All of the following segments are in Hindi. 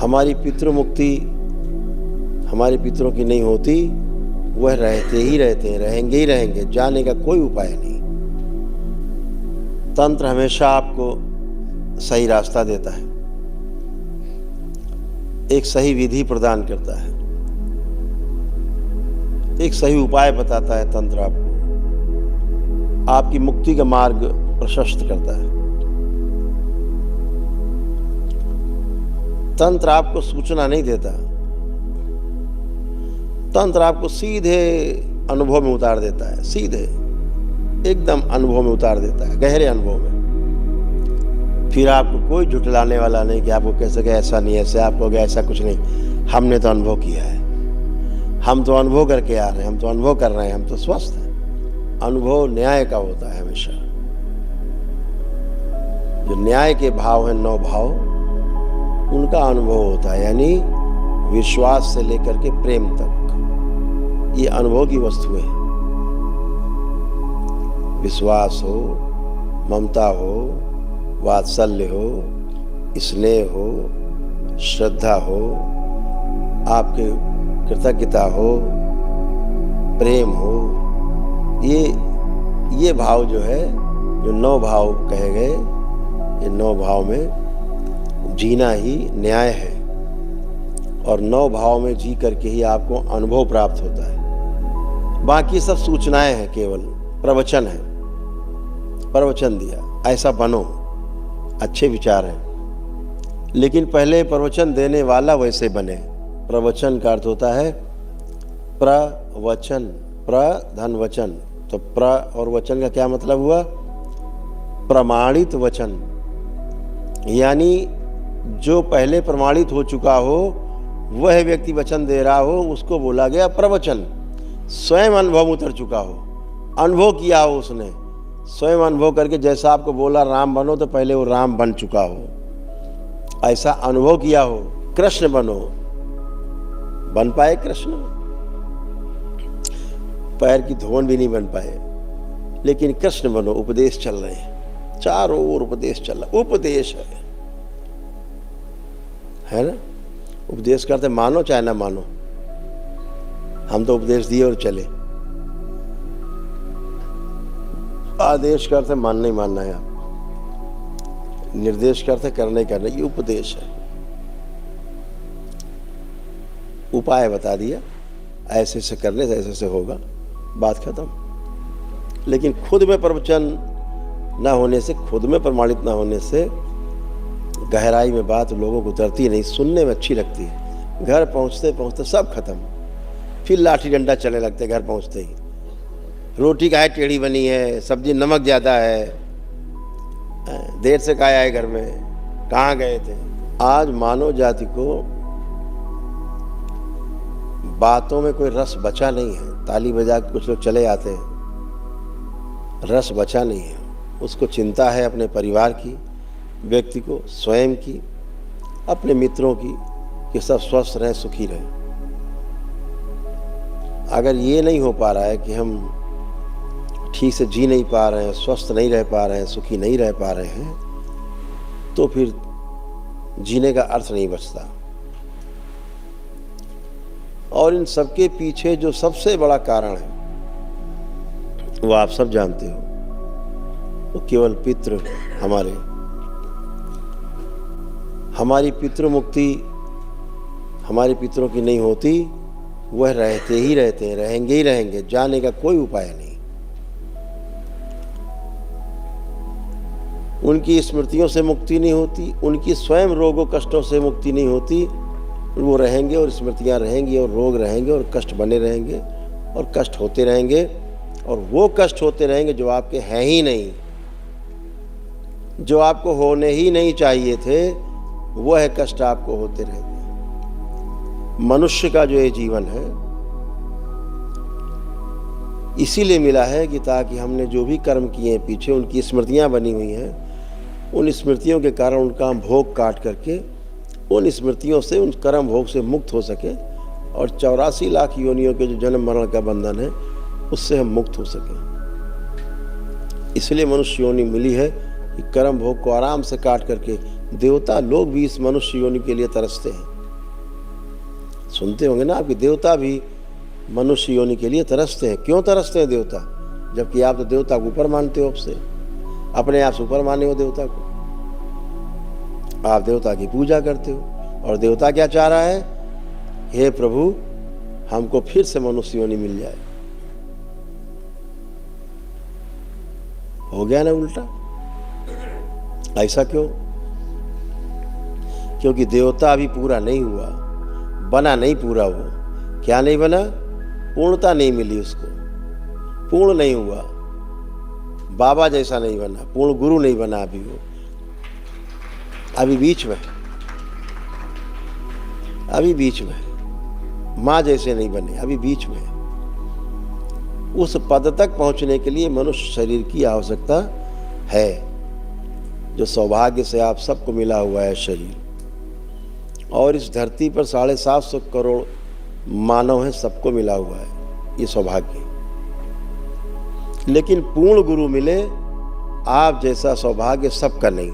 हमारी पितृ मुक्ति हमारे पितरों की नहीं होती, वह रहते ही रहते हैं, रहेंगे ही रहेंगे, जाने का कोई उपाय नहीं। तंत्र हमेशा आपको सही रास्ता देता है, एक सही विधि प्रदान करता है, एक सही उपाय बताता है। तंत्र आपको आपकी मुक्ति का मार्ग प्रशस्त करता है। तंत्र आपको सूचना नहीं देता, तंत्र आपको सीधे अनुभव में उतार देता है, सीधे एकदम अनुभव में उतार देता है, गहरे अनुभव में। फिर आपको कोई झुठलाने वाला नहीं कि आपको कैसे गया, ऐसा नहीं, ऐसे आपको गया, ऐसा कुछ नहीं। हमने तो अनुभव किया है, हम तो अनुभव करके आ रहे हैं, हम तो अनुभव कर रहे हैं, हम तो स्वस्थ हैं। अनुभव न्याय का होता है हमेशा। जो न्याय के भाव हैं, 9 भाव, उनका अनुभव होता है, यानी विश्वास से लेकर के प्रेम तक। ये अनुभव की वस्तु है। विश्वास हो, ममता हो, वात्सल्य हो, स्नेह हो, श्रद्धा हो, आपके कृतज्ञता हो, प्रेम हो, ये भाव जो है, जो 9 भाव कहे गए, ये 9 भाव में जीना ही न्याय है। और 9 भाव में जी करके ही आपको अनुभव प्राप्त होता है। बाकी सब सूचनाएं हैं, केवल प्रवचन है। प्रवचन दिया, ऐसा बनो, अच्छे विचार हैं, लेकिन पहले प्रवचन देने वाला वैसे बने। प्रवचन का अर्थ होता है प्रवचन, प्र धन वचन। तो प्र और वचन का क्या मतलब हुआ? प्रमाणित वचन, यानी जो पहले प्रमाणित हो चुका हो, वह व्यक्ति वचन दे रहा हो, उसको बोला गया प्रवचन। स्वयं अनुभव उतर चुका हो, अनुभव किया हो उसने, स्वयं अनुभव करके जैसा आपको बोला राम बनो, तो पहले वो राम बन चुका हो, ऐसा अनुभव किया हो। कृष्ण बनो, बन पाए कृष्ण? पैर की धोन भी नहीं बन पाए, लेकिन कृष्ण बनो। उपदेश चल रहे हैं, चारों ओर उपदेश चल रहा, उपदेश है ना। उपदेश करते मानो चाहे ना मानो, हम तो उपदेश दिए और चले। आदेश करते मानना ही मानना है आपको, निर्देश करते करना ही करना, ये उपदेश है। उपाय बता दिया, ऐसे से करने से ऐसे से होगा, बात खत्म। लेकिन खुद में प्रवचन ना होने से, खुद में प्रमाणित ना होने से गहराई में बात लोगों को उतरती नहीं, सुनने में अच्छी लगती है। घर पहुंचते पहुंचते सब खत्म, फिर लाठी डंडा चलने लगते घर पहुंचते ही। रोटी काहे टेढ़ी बनी है, सब्जी नमक ज़्यादा है, देर से काहे आए घर में, कहाँ गए थे। आज मानव जाति को बातों में कोई रस बचा नहीं है। ताली बजा के कुछ लोग चले आते हैं, रस बचा नहीं है। उसको चिंता है अपने परिवार की, व्यक्ति को, स्वयं की, अपने मित्रों की, कि सब स्वस्थ रहें, सुखी रहें। अगर ये नहीं हो पा रहा है कि हम ठीक से जी नहीं पा रहे हैं, स्वस्थ नहीं रह पा रहे हैं, सुखी नहीं रह पा रहे हैं, तो फिर जीने का अर्थ नहीं बचता। और इन सबके पीछे जो सबसे बड़ा कारण है, वो आप सब जानते हो, वो केवल पितृ हमारी पितृ मुक्ति हमारे पितरों की नहीं होती, वह रहते ही रहते हैं, रहेंगे ही रहेंगे, जाने का कोई उपाय नहीं। उनकी स्मृतियों से मुक्ति नहीं होती, उनकी स्वयं रोगों कष्टों से मुक्ति नहीं होती। वो रहेंगे और स्मृतियां रहेंगी और रोग रहेंगे और कष्ट बने रहेंगे और कष्ट होते रहेंगे, और वो कष्ट होते रहेंगे जो आपके हैं ही नहीं, जो आपको होने ही नहीं चाहिए थे, वह कष्ट आपको होते रहेंगे। मनुष्य का जो ये जीवन है इसीलिए मिला है कि ताकि हमने जो भी कर्म किए हैं पीछे, उनकी स्मृतियां बनी हुई हैं, उन स्मृतियों के कारण उनका भोग काट करके उन स्मृतियों से, उन कर्म भोग से मुक्त हो सके, और 84 लाख योनियों के जो जन्म मरण का बंधन है उससे हम मुक्त हो सकें। इसलिए मनुष्य योनि मिली है कि कर्म भोग को आराम से काट करके देवता लोग भी इस मनुष्य योनि के लिए तरसते हैं। सुनते होंगे ना आपके, देवता भी मनुष्य योनि के लिए तरसते हैं। क्यों तरसते हैं देवता? जबकि आप तो देवता को ऊपर मानते हो, आपसे अपने आप से ऊपर माने हो देवता को। आप देवता की पूजा करते हो, और देवता क्या चाह रहा है? हे प्रभु, हमको फिर से मनुष्य योनि मिल जाए। हो गया ना उल्टा। ऐसा क्यों? क्योंकि देवता अभी पूरा नहीं हुआ, बना नहीं पूरा। वो क्या नहीं बना? पूर्णता नहीं मिली उसको, पूर्ण नहीं हुआ, बाबा जैसा नहीं बना, पूर्ण गुरु नहीं बना अभी वो, अभी बीच में, अभी बीच में, माँ जैसे नहीं बने, अभी बीच में। उस पद तक पहुंचने के लिए मनुष्य शरीर की आवश्यकता है, जो सौभाग्य से आप सबको मिला हुआ है शरीर। और इस धरती पर 750 करोड़ मानव हैं, सबको मिला हुआ है ये सौभाग्य। लेकिन पूर्ण गुरु मिले, आप जैसा सौभाग्य सबका नहीं।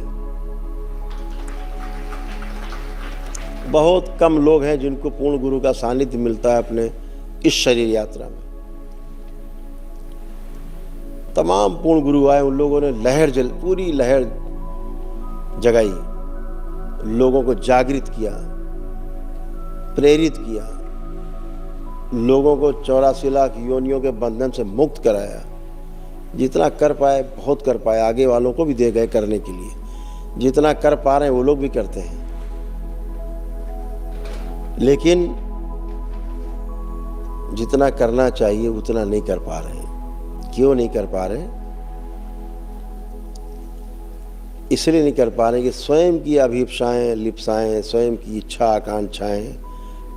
बहुत कम लोग हैं जिनको पूर्ण गुरु का सानिध्य मिलता है अपने इस शरीर यात्रा में। तमाम पूर्ण गुरु आए, उन लोगों ने पूरी लहर जगाई, लोगों को जागृत किया, प्रेरित किया, लोगों को 84 लाख योनियों के बंधन से मुक्त कराया। जितना कर पाए बहुत कर पाए, आगे वालों को भी दे गए करने के लिए। जितना कर पा रहे हैं वो लोग भी करते हैं, लेकिन जितना करना चाहिए उतना नहीं कर पा रहे हैं। क्यों नहीं कर पा रहे? इसलिए नहीं कर पा रहे कि स्वयं की अभिप्साएं, लिप्साएं, स्वयं की इच्छा, आकांक्षाएं,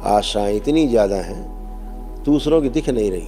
आशाएं इतनी ज़्यादा हैं, दूसरों की दिख नहीं रही।